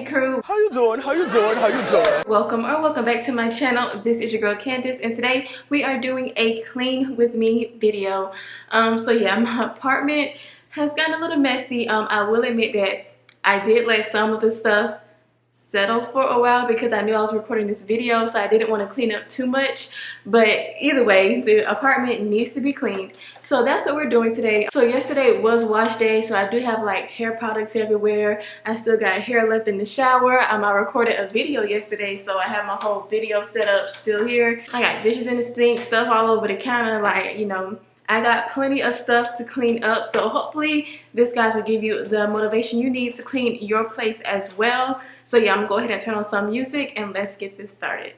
Crew. How you doing? How you doing? How you doing? Welcome back to my channel. This is your girl Candace, and today we are doing a clean with me video. So yeah, my apartment has gotten a little messy. I will admit that I did let some of the stuff settle for a while because I knew I was recording this video, so I didn't want to clean up too much. But either way, the apartment needs to be cleaned, so that's what we're doing today. So yesterday was wash day, so I do have like hair products everywhere. I still got hair left in the shower. I recorded a video yesterday, so I have my whole video set up still here. I got dishes in the sink, stuff all over the counter, like, you know, I got plenty of stuff to clean up. So hopefully this, guys, will give you the motivation you need to clean your place as well. So yeah, I'm gonna go ahead and turn on some music and let's get this started.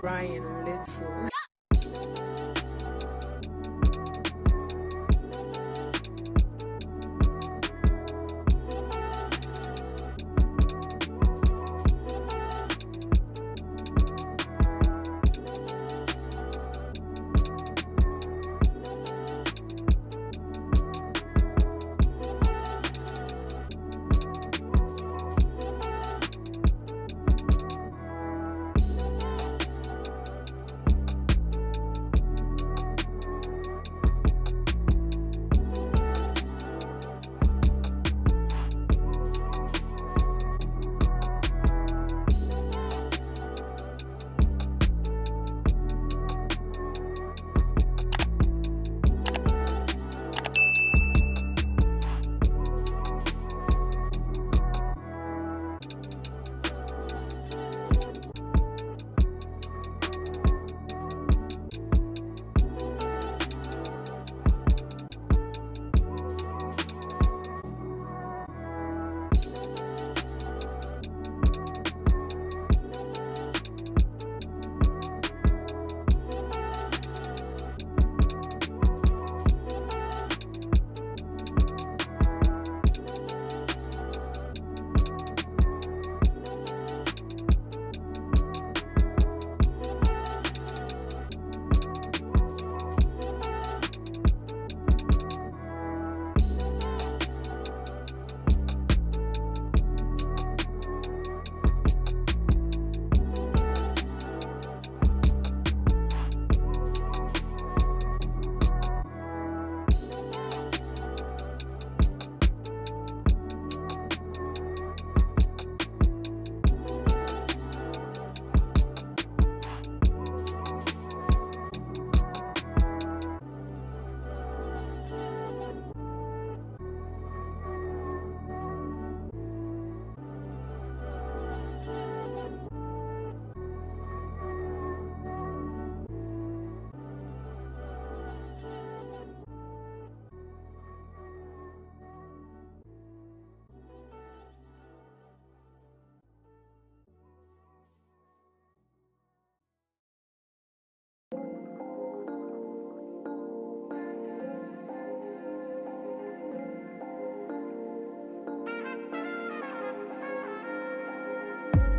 Ryan Little.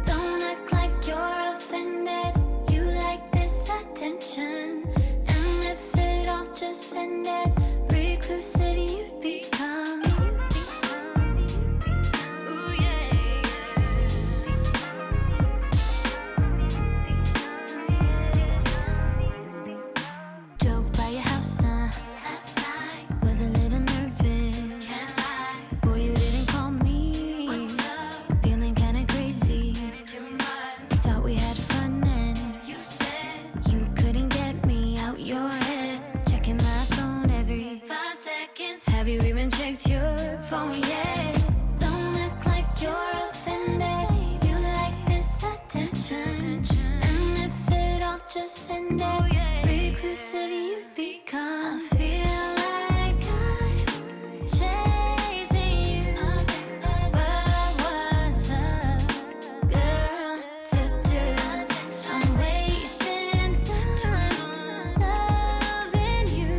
Don't act like you're offended. You like this attention, and if it all just ended, reclusive you'd become. Ooh yeah, Drove by your house last night. Was a little nervous. Can't lie. Boy, you didn't call me. What's up? Feeling kinda crazy. Too much. Thought we had fun and you said you couldn't get me out your head. Checking my phone every 5 seconds. Have you even checked your phone yet? Don't act like you're offended. You like this attention, and if it all just ended, reclusive you'd become. I feel like I'm chasing you, but what's a girl to do? I'm wasting time loving you,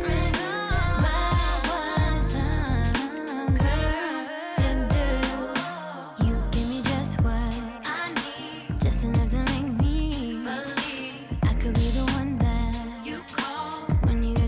but what's a girl to do? You give me just what I need, just enough to make me believe I could be the one that you call when you get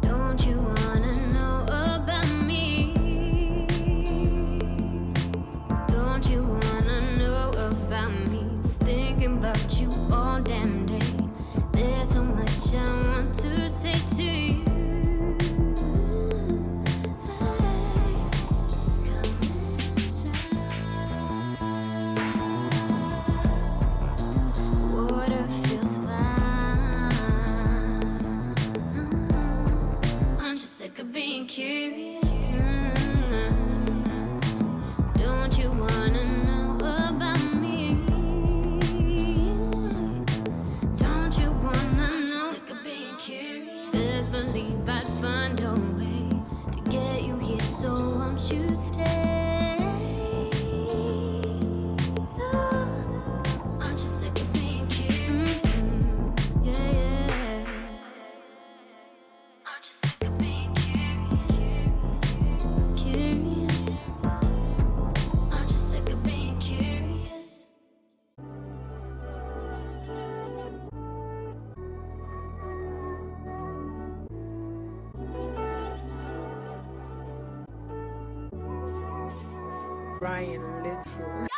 Don't you wanna know about me? Don't you wanna know about me? Thinking about you all damn day. There's so much I want to say to you. Hey, come inside. The water feels fine. Aren't you sick of being curious? Don't you wanna know about me? Don't you wanna know? Sick of being curious. Best believe I'd find a way to get you here, so won't you stay? Aren't you sick of being curious? Yeah, yeah. Aren't you sick of being curious? Curious. Aren't you sick of being curious? Ryan Little.